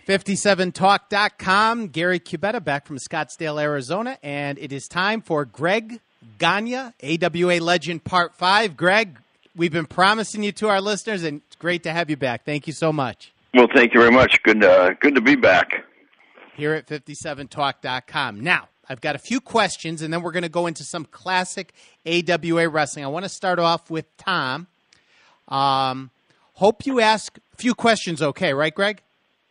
57talk.com. Gary Cubetta back from Scottsdale, Arizona, and it is time for Greg Gagne, AWA Legend Part 5. Greg, we've been promising you to our listeners, and it's great to have you back. Thank you so much. Well, thank you very much. Good to be back. Here at 57talk.com. Now, I've got a few questions, and then we're going to go into some classic AWA wrestling. I want to start off with Tom. Hope you ask a few questions okay, right, Greg?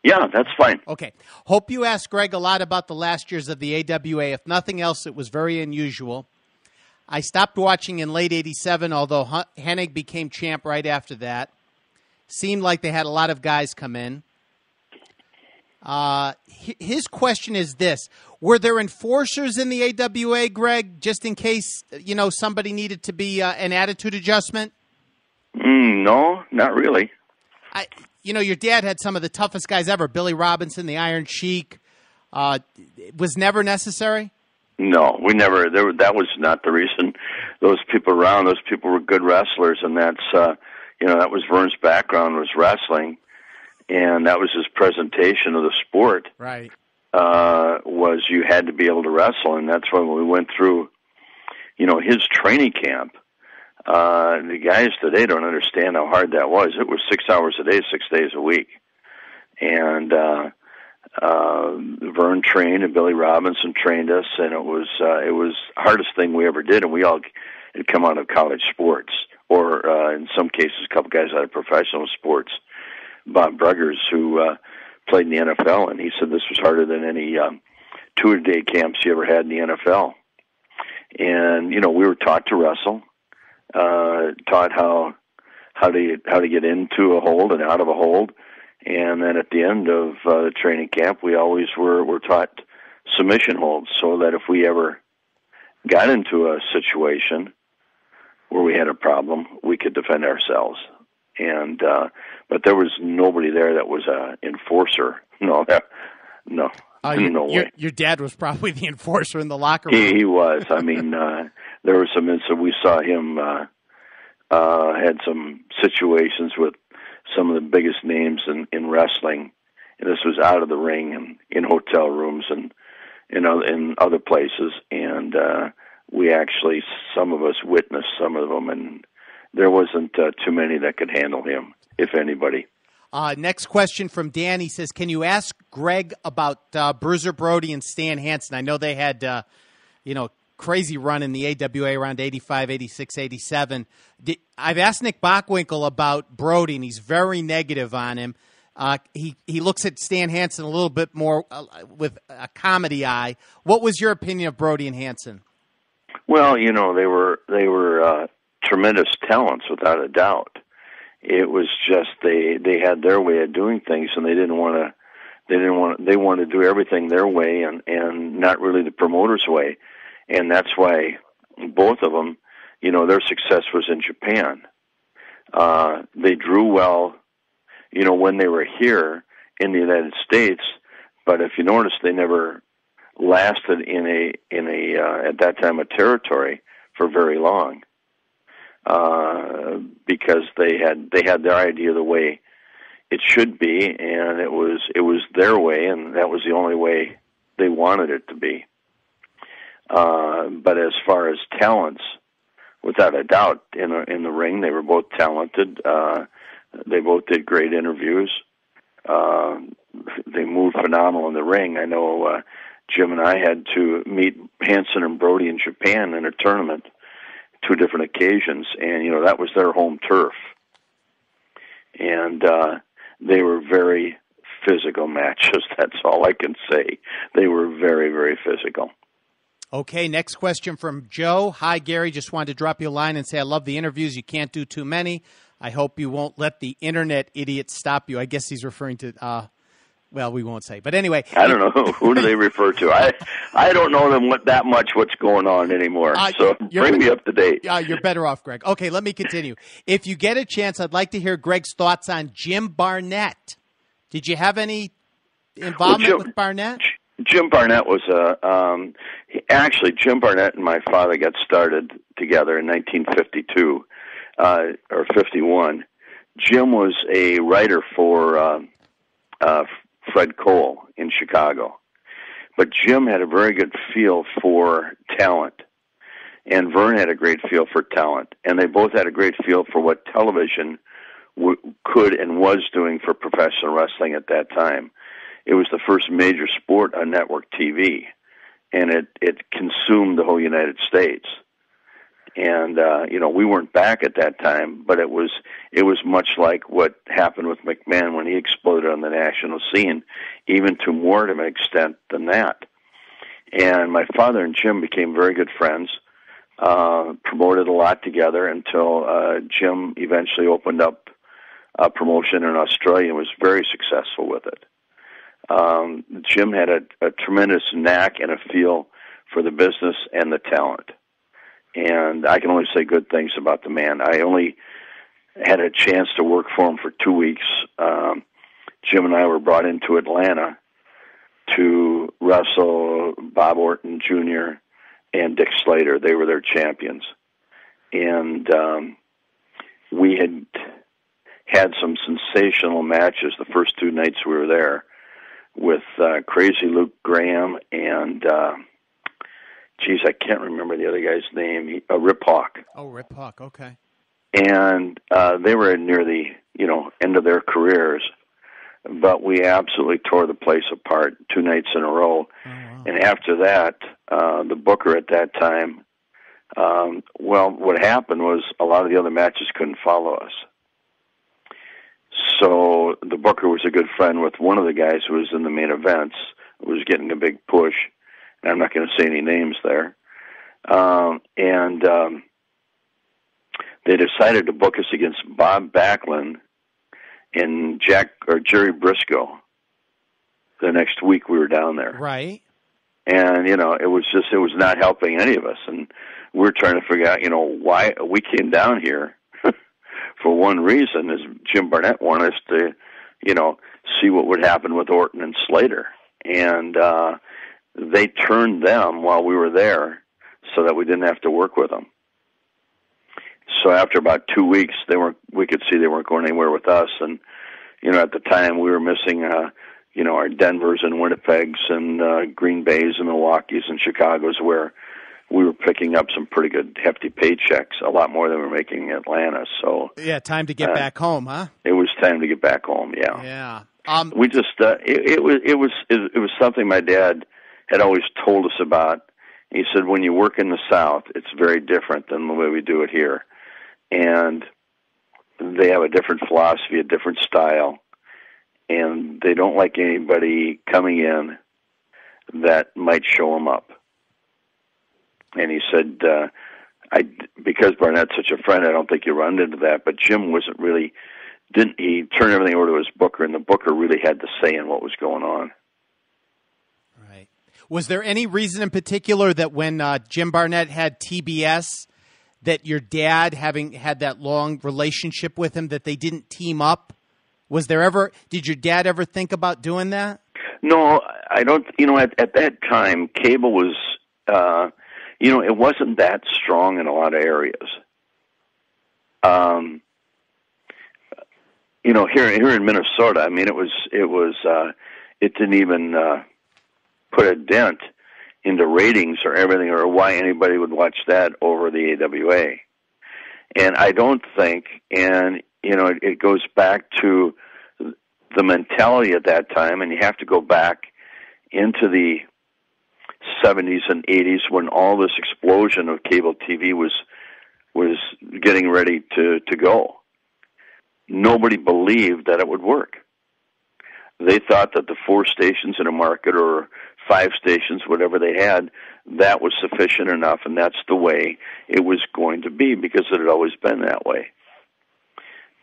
Yeah, that's fine. Okay. Hope you asked Greg a lot about the last years of the AWA. If nothing else, it was very unusual. I stopped watching in late 87, although Hennig became champ right after that. Seemed like they had a lot of guys come in. His question is this. Were there enforcers in the AWA, Greg, just in case, somebody needed to be an attitude adjustment? No, not really. Your dad had some of the toughest guys ever. Billy Robinson, the Iron Sheik. Was never necessary? No, we never. That was not the reason. Those people were good wrestlers, and that's, that was Vern's background, was wrestling, and that was his presentation of the sport. Right. Was you had to be able to wrestle, and that's when we went through, his training camp. The guys today don't understand how hard that was. It was 6 hours a day, 6 days a week. And Vern trained and Billy Robinson trained us, and it was the hardest thing we ever did, and we all had come out of college sports, or in some cases a couple guys out of professional sports. Bob Bruggers, who played in the NFL, and he said this was harder than any two-a-day camps you ever had in the NFL. And, we were taught to wrestle. Taught how to get into a hold and out of a hold, and then at the end of the training camp, we always were taught submission holds, so that if we ever got into a situation where we had a problem, we could defend ourselves. And but there was nobody there that was a enforcer. No. No way. Your dad was probably the enforcer in the locker room. He was. I mean, there were some instances we saw him had some situations with some of the biggest names in wrestling, and this was out of the ring and in hotel rooms and in other places. And we actually, some of us witnessed some of them, and there wasn't too many that could handle him, if anybody. Next question from Dan. He says, can you ask Greg about Bruiser Brody and Stan Hansen? I know they had, crazy run in the AWA around 85, 86, 87. I've asked Nick Bockwinkel about Brody, and he's very negative on him. He looks at Stan Hansen a little bit more with a comedy eye. What was your opinion of Brody and Hansen? Well, they were tremendous talents, without a doubt. It was just they had their way of doing things, and they wanted to do everything their way and not really the promoter's way. And that's why both of them, their success was in Japan. They drew well, when they were here in the United States, but if you notice, they never lasted in a at that time a territory for very long. Because they had their idea of the way it should be, and it was their way, and that was the only way they wanted it to be. But as far as talents, without a doubt, in the ring, they were both talented. They both did great interviews. They moved phenomenal in the ring. I know Jim and I had to meet Hansen and Brody in Japan in a tournament, 2 different occasions, and that was their home turf. And they were very physical matches. That's all I can say. They were very, very physical. Okay, next question from Joe. Hi, Gary. Just wanted to drop you a line and say I love the interviews. You can't do too many. I hope you won't let the internet idiots stop you. I guess he's referring to, we won't say. But anyway. I don't know. Who do they refer to? I don't know them that much what's going on anymore. So bring me up to date. You're better off, Greg. Okay, let me continue. If you get a chance, I'd like to hear Greg's thoughts on Jim Barnett. Did you have any involvement with Barnett? Jim Barnett was actually Jim Barnett and my father got started together in 1952 or 51. Jim was a writer for Fred Cole in Chicago. But Jim had a very good feel for talent, and Vern had a great feel for talent, and they both had a great feel for what television could and was doing for professional wrestling at that time. It was the first major sport on network TV, and it consumed the whole United States. And we weren't back at that time, but it was much like what happened with McMahon when he exploded on the national scene, even to more of an extent than that. And my father and Jim became very good friends, promoted a lot together until Jim eventually opened up a promotion in Australia and was very successful with it. Jim had a tremendous knack and a feel for the business and the talent. And I can only say good things about the man. I only had a chance to work for him for 2 weeks. Jim and I were brought into Atlanta to wrestle Bob Orton Jr. and Dick Slater. They were their champions. And we had some sensational matches the first 2 nights we were there with Crazy Luke Graham and... I can't remember the other guy's name. Rip Hawk. Oh, Rip Hawk. Okay. And they were near the end of their careers, but we absolutely tore the place apart 2 nights in a row. Oh, wow. And after that, the booker at that time, what happened was a lot of the other matches couldn't follow us. So the booker was a good friend with one of the guys who was in the main events, who was getting a big push. I'm not going to say any names there. And they decided to book us against Bob Backlund and Jerry Briscoe the next week we were down there. Right. And, it was not helping any of us. And we were trying to figure out, why we came down here for one reason, is Jim Barnett wanted us to, see what would happen with Orton and Slater. And, they turned them while we were there so that we didn't have to work with them. So after about 2 weeks, we could see they weren't going anywhere with us. And, at the time we were missing, our Denvers and Winnipegs and Green Bays and Milwaukees and Chicagos, where we were picking up some pretty good hefty paychecks, a lot more than we were making in Atlanta. So yeah, time to get back home, huh? It was time to get back home. Yeah. Yeah. We just it was something my dad had always told us about. He said, when you work in the South, it's very different than the way we do it here. And they have a different philosophy, a different style, and they don't like anybody coming in that might show them up. And he said, because Barnett's such a friend, I don't think you run into that. But Jim he turned everything over to his booker, and the booker really had the say in what was going on. Right. Was there any reason in particular that when Jim Barnett had TBS, that your dad, having had that long relationship with him, that they didn't team up? Did your dad ever think about doing that? No, I don't. At that time, cable was, it wasn't that strong in a lot of areas. Here in Minnesota, I mean, it didn't even put a dent into ratings or everything, or why anybody would watch that over the AWA. And I don't think, it goes back to the mentality at that time, and you have to go back into the 70s and 80s when all this explosion of cable TV was getting ready to go. Nobody believed that it would work. They thought that the 4 stations in a market, or 5 stations, whatever they had, that was sufficient enough, and that's the way it was going to be, because it had always been that way.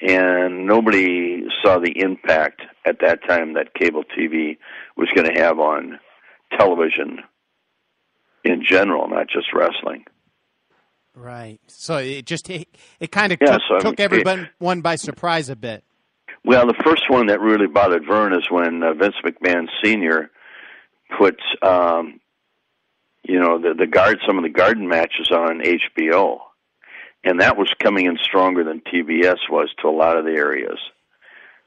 And nobody saw the impact at that time that cable TV was going to have on television in general, not just wrestling. Right. So it kind of took everyone by surprise a bit. Well, the first one that really bothered Vern is when Vince McMahon Sr. put, some of the Garden matches on HBO. And that was coming in stronger than TBS was to a lot of the areas.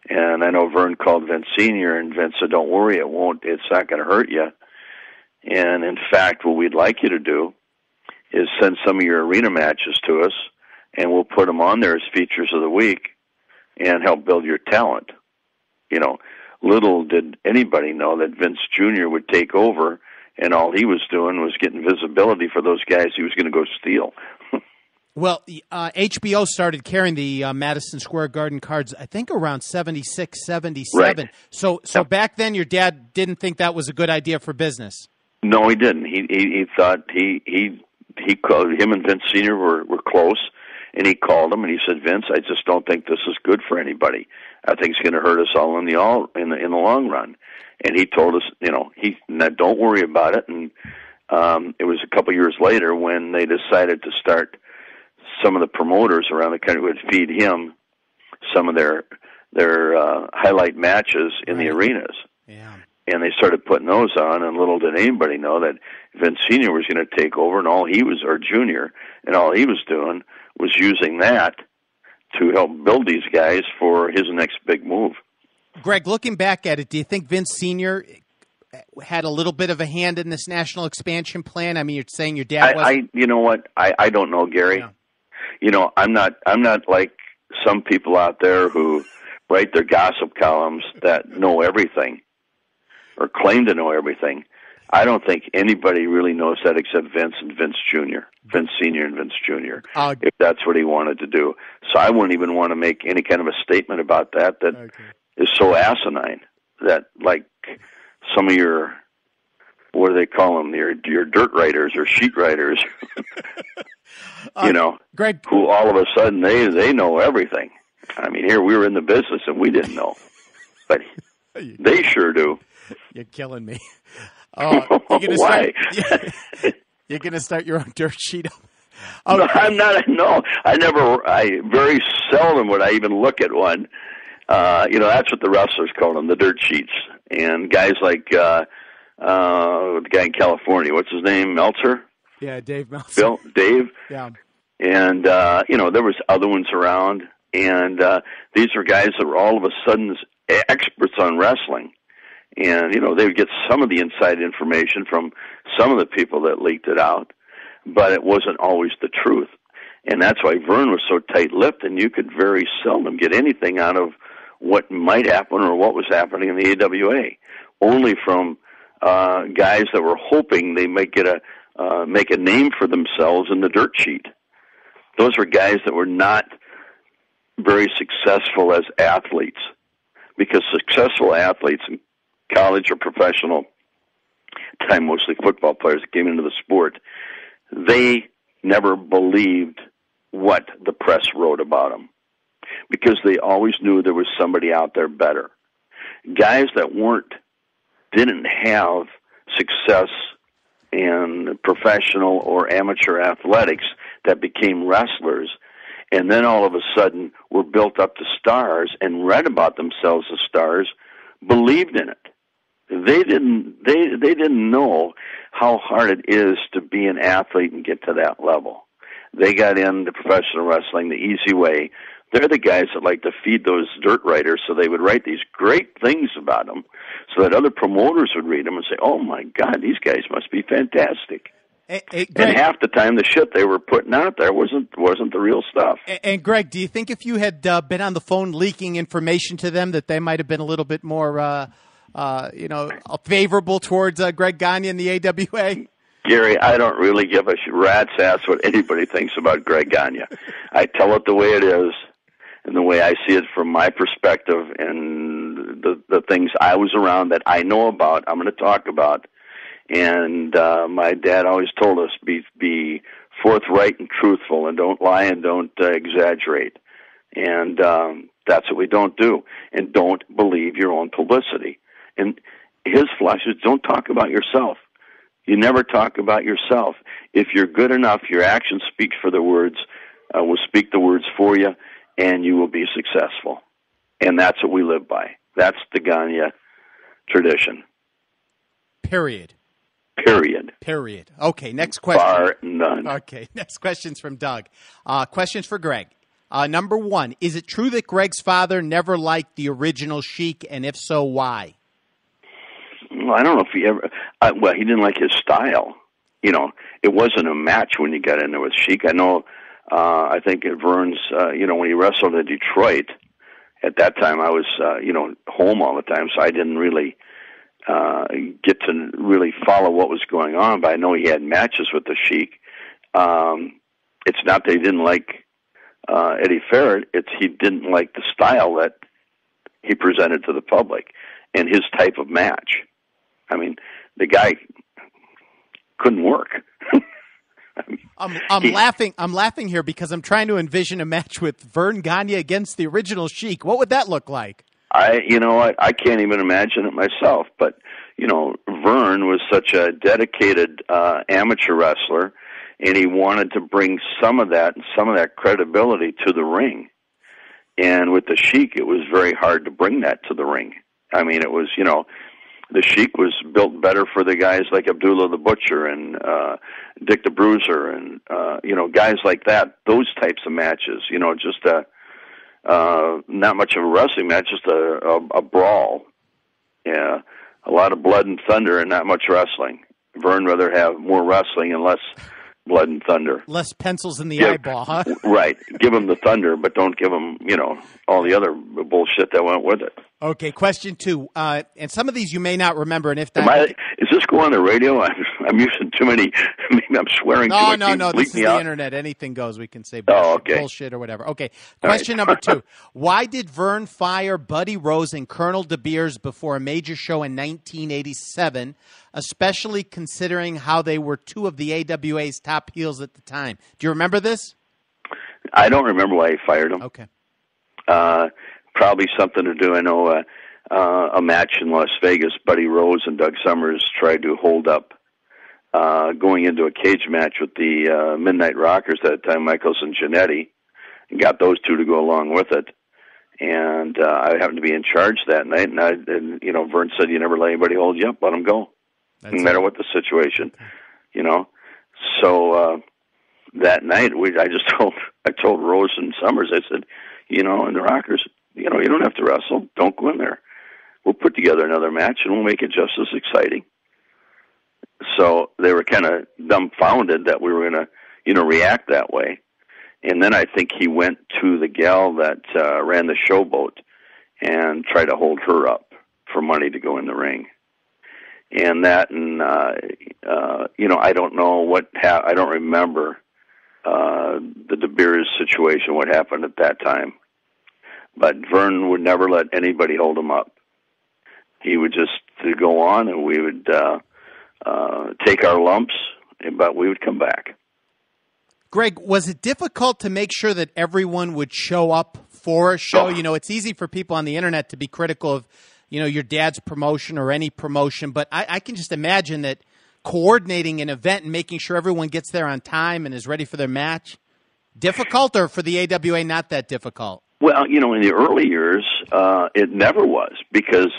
And I know Vern called Vince Sr., and Vince said, don't worry, it's not going to hurt you. And in fact, what we'd like you to do is send some of your arena matches to us, and we'll put them on there as features of the week and help build your talent. You know, little did anybody know that Vince Jr. would take over, and all he was doing was getting visibility for those guys he was going to go steal. Well, HBO started carrying the Madison Square Garden cards, I think, around 76, 77. Right. So back then, your dad didn't think that was a good idea for business. No, he didn't. He thought he called him and Vince Sr. were close, and he called him and he said, Vince, I just don't think this is good for anybody. I think it's going to hurt us all in the long run. And he told us, don't worry about it. And it was a couple years later when they decided to start. Some of the promoters around the country would feed him some of their highlight matches in the arenas. Yeah. And they started putting those on, and little did anybody know that Vince Sr. was going to take over, and Junior, and all he was doing was using that to help build these guys for his next big move. Greg, looking back at it, do you think Vince Sr. had a little bit of a hand in this national expansion plan? I mean, you're saying your dad wasn't... you know what? I don't know, Gary. Yeah. You know, I'm not like some people out there who write their gossip columns that know everything or claim to know everything. I don't think anybody really knows that except Vince and Vince Jr., Vince Sr. and Vince Jr., if that's what he wanted to do. So I wouldn't even want to make any kind of a statement about that is so asinine that, like, some of your, what do they call them, your dirt writers or sheet writers, Greg, who all of a sudden they know everything. I mean, here we were in the business and we didn't know, but they sure do. You're killing me. Why? You're going to start your own dirt sheet. No, I'm not. No, I very seldom would I even look at one. That's what the wrestlers call them, the dirt sheets. And guys like the guy in California, what's his name, Meltzer? Yeah, Dave Meltzer. Dave. Yeah. And, there was other ones around. And these were guys that were all of a sudden experts on wrestling. And, they would get some of the inside information from some of the people that leaked it out. But it wasn't always the truth. And that's why Vern was so tight-lipped, and you could very seldom get anything out of what might happen or what was happening in the AWA. Only from guys that were hoping they might get make a name for themselves in the dirt sheet. Those were guys that were not very successful as athletes, because successful athletes in college or professional time, mostly football players that came into the sport, they never believed what the press wrote about them, because they always knew there was somebody out there better. Guys that didn't have success in professional or amateur athletics that became wrestlers, and then all of a sudden were built up to stars and read about themselves as stars, believed in it. They didn't know how hard it is to be an athlete and get to that level. They got into professional wrestling the easy way. They're the guys that like to feed those dirt writers, so they would write these great things about them so that other promoters would read them and say, oh, my God, these guys must be fantastic. Greg, and half the time the shit they were putting out there wasn't the real stuff. And Greg, do you think if you had been on the phone leaking information to them that they might have been a little bit more favorable towards Greg Gagne in the AWA? Gary, I don't really give a rat's ass what anybody thinks about Greg Gagne. I tell it the way it is and the way I see it from my perspective and the things I was around that I know about, I'm going to talk about. And my dad always told us, be forthright and truthful, and don't lie and don't exaggerate. And that's what we don't do. And don't believe your own publicity. And his philosophy is don't talk about yourself. You never talk about yourself. If you're good enough, your actions speak for the words, will speak the words for you, and you will be successful. And that's what we live by. That's the Gagne tradition. Period. Okay, next question. Bar none. Okay, next question's from Doug. Questions for Greg. Number one, is it true that Greg's father never liked the original Sheik, and if so, why? Well, I don't know if he ever. He didn't like his style. It wasn't a match when you got in there with Sheik. I know. I think at Vern's, when he wrestled in Detroit, at that time I was, home all the time, so I didn't really get to really follow what was going on. But I know he had matches with the Sheik. It's not that he didn't like Eddie Farrett; it's he didn't like the style that he presented to the public and his type of match. I mean, the guy couldn't work. I'm laughing here because I'm trying to envision a match with Vern Gagne against the original Sheik. What would that look like? I can't even imagine it myself. But Vern was such a dedicated amateur wrestler, and he wanted to bring some of that credibility to the ring. And with the Sheik, it was very hard to bring that to the ring. I mean, it was the Sheik was built better for the guys like Abdullah the Butcher and Dick the Bruiser and guys like that. Those types of matches, just not much of a wrestling match, just a brawl. Yeah, a lot of blood and thunder and not much wrestling. Vern rather have more wrestling and less blood and thunder. Less pencils in the eyeball, huh? Right. Give him the thunder, but don't give him, all the other bullshit that went with it. Okay, question 2. And some of these you may not remember, and if is this going on the radio? I'm using too many. Maybe I'm swearing too much. No. This is the internet. Anything goes. We can say bullshit or whatever. Okay. Question number 2. Why did Vern fire Buddy Rose and Colonel De Beers before a major show in 1987, especially considering how they were two of the AWA's top heels at the time? Do you remember this? I don't remember why he fired them. Okay. Probably something to do. I know a match in Las Vegas, Buddy Rose and Doug Summers tried to hold up going into a cage match with the Midnight Rockers at the time, Michaels and Jannetty, and got those two to go along with it. And I happened to be in charge that night, and Vern said, "You never let anybody hold you up. Let them go, no matter what the situation." Okay. So that night, I told Rose and Summers, I said, and the Rockers, you don't have to wrestle. Don't go in there. We'll put together another match, and we'll make it just as exciting. So they were kind of dumbfounded that we were going to, react that way. And then I think he went to the gal that ran the showboat and tried to hold her up for money to go in the ring. And that, and I don't know I don't remember the De Beers situation, what happened at that time. But Vern would never let anybody hold him up. He would just go on, and we would take our lumps, but we would come back. Greg, was it difficult to make sure that everyone would show up for a show? Oh. It's easy for people on the internet to be critical of, your dad's promotion or any promotion, but I can just imagine that coordinating an event and making sure everyone gets there on time and is ready for their match, difficult, or for the AWA not that difficult? Well, in the early years, it never was, because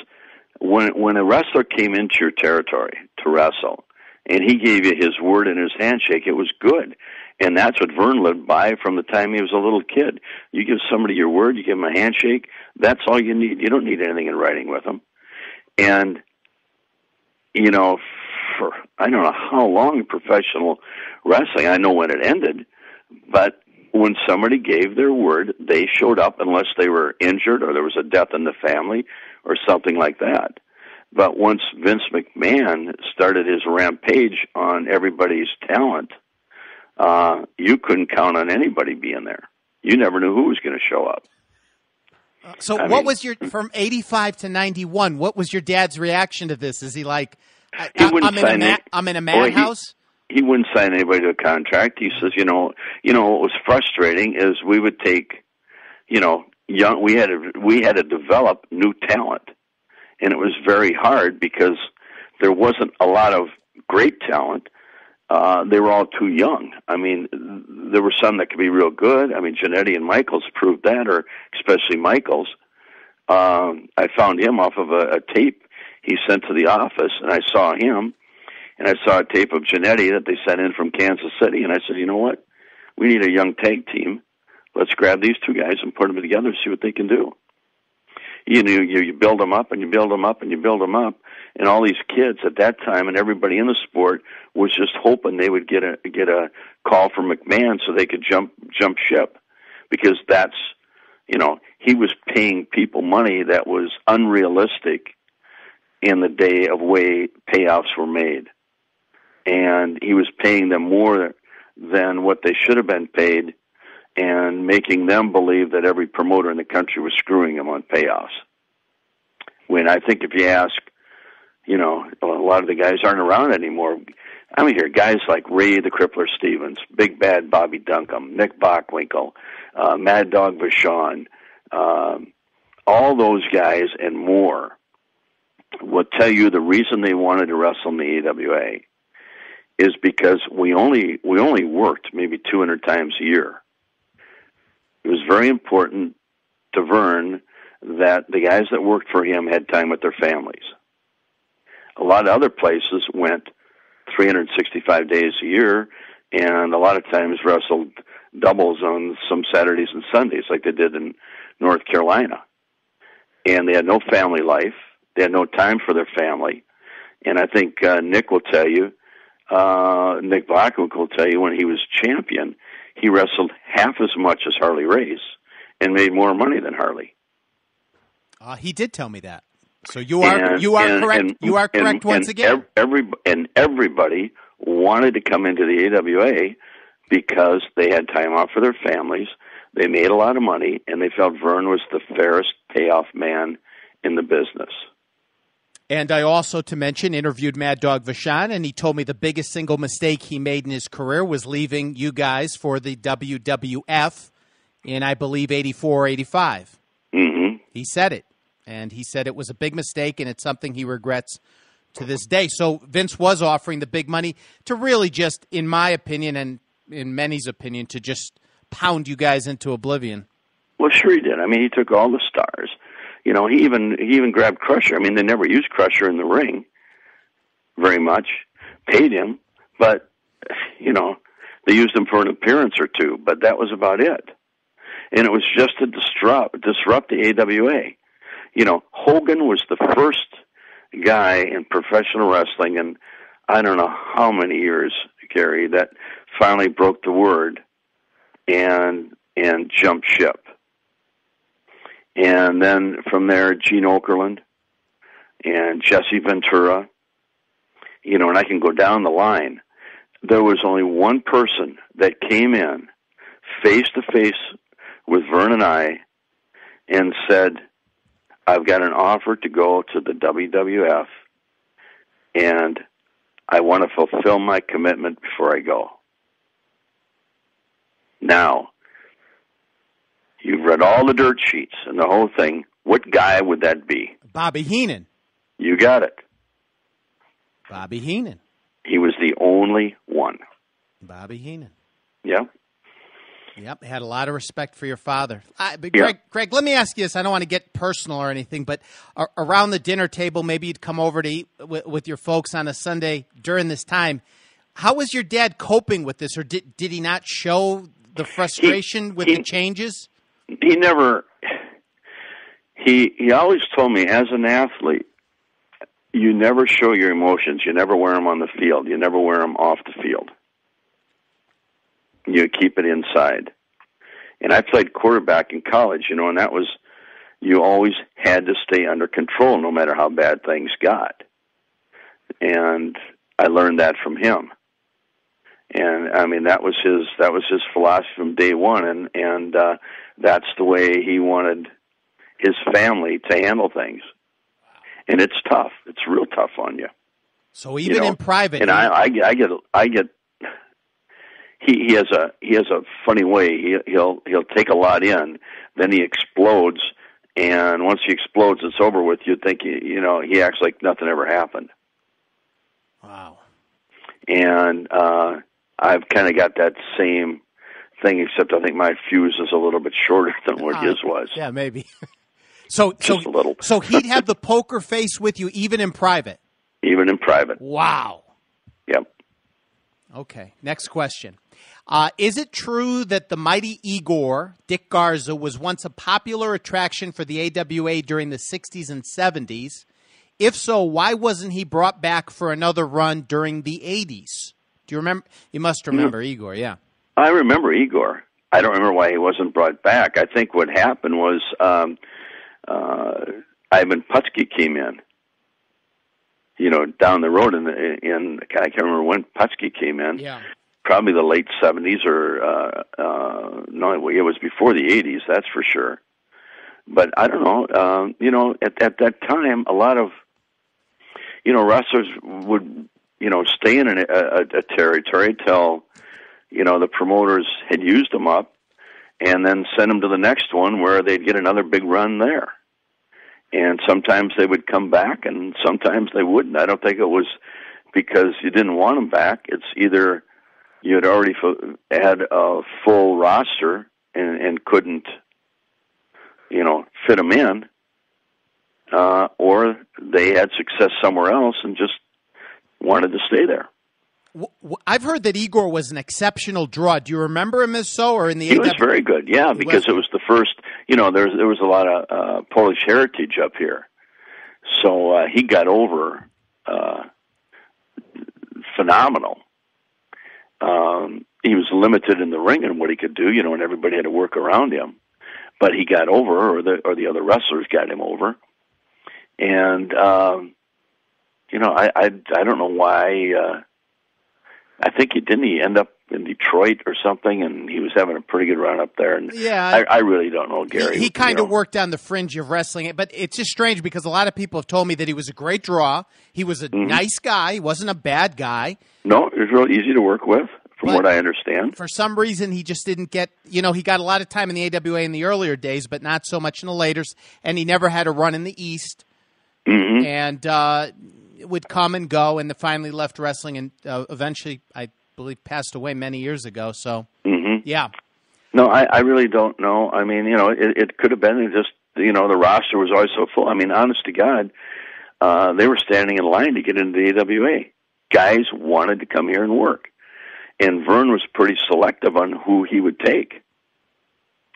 when a wrestler came into your territory to wrestle, and he gave you his word and his handshake, it was good. And that's what Vern lived by from the time he was a little kid. You give somebody your word, you give them a handshake, that's all you need. You don't need anything in writing with them. And, for I don't know how long in professional wrestling, I know when it ended, but when somebody gave their word, they showed up unless they were injured or there was a death in the family or something like that. But once Vince McMahon started his rampage on everybody's talent, you couldn't count on anybody being there. You never knew who was going to show up. Was your, from 85 to 91, what was your dad's reaction to this? Is he like, I'm in a madhouse? He wouldn't sign anybody to a contract. He says, what was frustrating is we would take, we had to develop new talent. And it was very hard because there wasn't a lot of great talent. They were all too young. I mean, there were some that could be real good. I mean, Jannetty and Michaels proved that, or especially Michaels. I found him off of a tape he sent to the office, and I saw him, and I saw a tape of Jannetty that they sent in from Kansas City, and I said, you know what? We need a young tag team. Let's grab these two guys and put them together and see what they can do. You build them up and you build them up and you build them up, and all these kids at that time and everybody in the sport was just hoping they would get a call from McMahon so they could jump ship, because that's, he was paying people money that was unrealistic in the day of way payoffs were made, and he was paying them more than what they should have been paid, and making them believe that every promoter in the country was screwing them on payoffs. When I think if you ask, a lot of the guys aren't around anymore. I mean, here, guys like Ray the Crippler Stevens, Big Bad Bobby Duncombe, Nick Bockwinkel, Mad Dog Vachon, all those guys and more will tell you the reason they wanted to wrestle in the AWA is because we only worked maybe 200 times a year. It was very important to Vern that the guys that worked for him had time with their families. A lot of other places went 365 days a year, and a lot of times wrestled doubles on some Saturdays and Sundays like they did in North Carolina. And they had no family life. They had no time for their family. And I think Nick will tell you, Nick Blackwood will tell you, when he was champion, he wrestled half as much as Harley Race and made more money than Harley. He did tell me that. So you are correct. You are correct once again. Everybody wanted to come into the AWA because they had time off for their families. They made a lot of money, and they felt Vern was the fairest payoff man in the business. And I also, to mention, interviewed Mad Dog Vachon, and he told me the biggest single mistake he made in his career was leaving you guys for the WWF in, I believe, 84 or 85. Mm-hmm. He said it, and he said it was a big mistake, and it's something he regrets to this day. So Vince was offering the big money to really just, in my opinion and in many's opinion, to just pound you guys into oblivion. Well, sure he did. I mean, he took all the stars. He even grabbed Crusher. I mean, they never used Crusher in the ring very much, paid him, but, they used him for an appearance or two, but that was about it. And it was just to disrupt the AWA. Hogan was the first guy in professional wrestling in I don't know how many years, Gary, that finally broke the word and jumped ship. And then from there, Gene Okerlund and Jesse Ventura, and I can go down the line. There was only one person that came in face-to-face with Vern and I and said, I've got an offer to go to the WWF, and I want to fulfill my commitment before I go. Now, you've read all the dirt sheets and the whole thing. What guy would that be? Bobby Heenan. You got it. Bobby Heenan. He was the only one. Bobby Heenan. Yeah. Yep, had a lot of respect for your father. Greg, let me ask you this. I don't want to get personal or anything, but around the dinner table, maybe you'd come over to eat with your folks on a Sunday during this time. How was your dad coping with this, or did he not show the frustration with the changes? He never. He always told me, as an athlete, you never show your emotions. You never wear them on the field. You never wear them off the field. You keep it inside. And I played quarterback in college, and that was, you always had to stay under control no matter how bad things got. And I learned that from him. And I mean, that was his philosophy from day one, and that's the way he wanted his family to handle things. And it's tough. It's real tough on you. So even in private, and I get. He has a funny way. He'll take a lot in, then he explodes, and once he explodes, it's over with. You'd think he acts like nothing ever happened. Wow. And I've kind of got that same thing, except I think my fuse is a little bit shorter than what his was. Yeah, maybe. So just a little. So he'd have the poker face with you even in private. Even in private. Wow. Yep. Okay. Next question. Is it true that the mighty Igor, Dick Garza, was once a popular attraction for the AWA during the 60s and 70s? If so, why wasn't he brought back for another run during the 80s? Do you remember? You must remember Igor, yeah. I remember Igor. I don't remember why he wasn't brought back. I think what happened was Ivan Putski came in, down the road in I can't remember when Putski came in. Yeah. Probably the late 70s or, no, it was before the 80s, that's for sure. But I don't know, at that time, a lot of, wrestlers would, stay in a territory till, the promoters had used them up and then send them to the next one where they'd get another big run there. And sometimes they would come back and sometimes they wouldn't. I don't think it was because you didn't want them back. It's either you had already had a full roster and couldn't, fit them in, or they had success somewhere else and just wanted to stay there. I've heard that Igor was an exceptional draw. Do you remember him as so, or in the? He was very good, yeah, because it was the first. There was a lot of Polish heritage up here, so he got over phenomenal. He was limited in the ring and what he could do, and everybody had to work around him. But he got over, or the other wrestlers got him over, and I don't know why. I think he end up in Detroit or something, and he was having a pretty good run up there. And yeah, I really don't know, Gary. He kind of worked on the fringe of wrestling, but it's just strange because a lot of people have told me that he was a great draw. He was a nice guy. He wasn't a bad guy. No, he was real easy to work with, from what I understand. For some reason, he just didn't get, he got a lot of time in the AWA in the earlier days, but not so much in the laters, and he never had a run in the East. Mm-hmm. And would come and go, and finally left wrestling, and eventually, I believe, passed away many years ago. So, yeah. No, I really don't know. I mean, it could have been just, the roster was always so full. I mean, honest to God, they were standing in line to get into the AWA. Guys wanted to come here and work. And Vern was pretty selective on who he would take.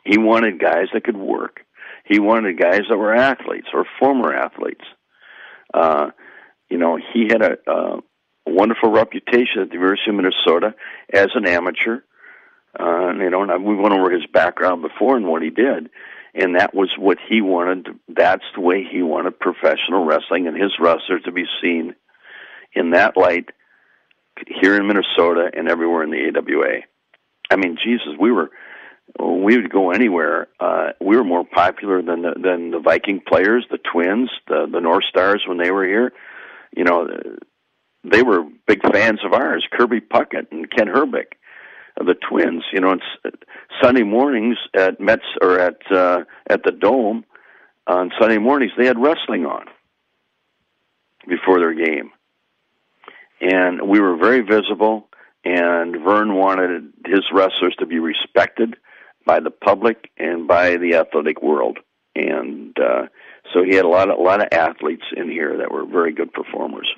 He wanted guys that could work. He wanted guys that were athletes or former athletes. He had a wonderful reputation at the University of Minnesota as an amateur. And we went over his background before and what he did. And that was what he wanted. That's the way he wanted professional wrestling and his wrestlers to be seen in that light here in Minnesota and everywhere in the AWA. I mean, Jesus, we would go anywhere. We were more popular than the Viking players, the Twins, the North Stars when they were here. They were big fans of ours, Kirby Puckett and Ken Herbick, the Twins. Sunday mornings at Mets or at the Dome on Sunday mornings they had wrestling on before their game, and we were very visible. And Vern wanted his wrestlers to be respected by the public and by the athletic world, and so he had a lot of athletes in here that were very good performers.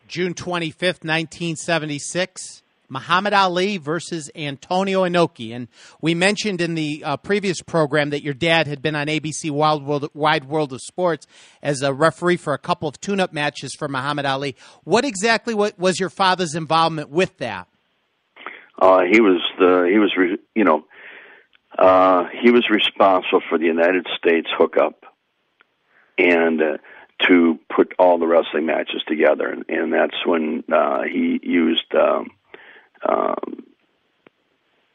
June 25th, 1976, Muhammad Ali versus Antonio Inoki. And we mentioned in the previous program that your dad had been on ABC Wide World of Sports as a referee for a couple of tune-up matches for Muhammad Ali. What exactly was your father's involvement with that? He was responsible for the United States hookup and to put all the wrestling matches together, and that's when he used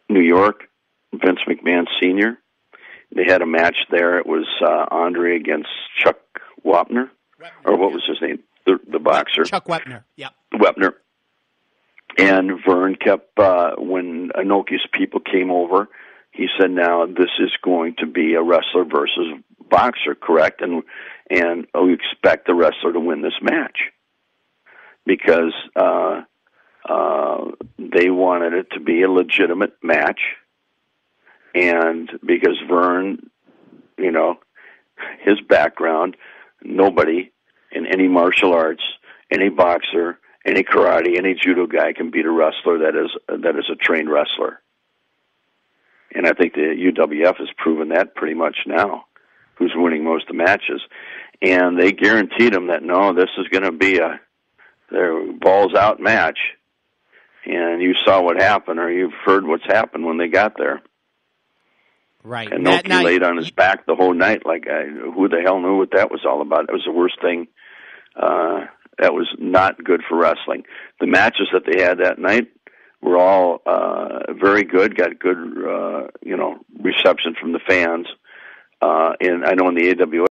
New York, Vince McMahon Sr. They had a match there. It was Andre against Chuck Wapner, or what was his name? The boxer. Chuck Wepner, yeah. Wepner. And Vern kept, when Inoki's people came over, he said, now this is going to be a wrestler versus boxer, correct? And we expect the wrestler to win this match because they wanted it to be a legitimate match, and because Vern, his background, nobody in any martial arts, any boxer, any karate, any judo guy can beat a wrestler that is a trained wrestler. And I think the UWF has proven that pretty much now, who's winning most of the matches. And they guaranteed them that, no, this is going to be their balls out match. And you saw what happened, or you've heard what's happened when they got there. Right. And Noki laid on his back the whole night. Like, who the hell knew what that was all about? It was the worst thing. That was not good for wrestling. The matches that they had that night were all very good, got good, reception from the fans. And I know in the AWA,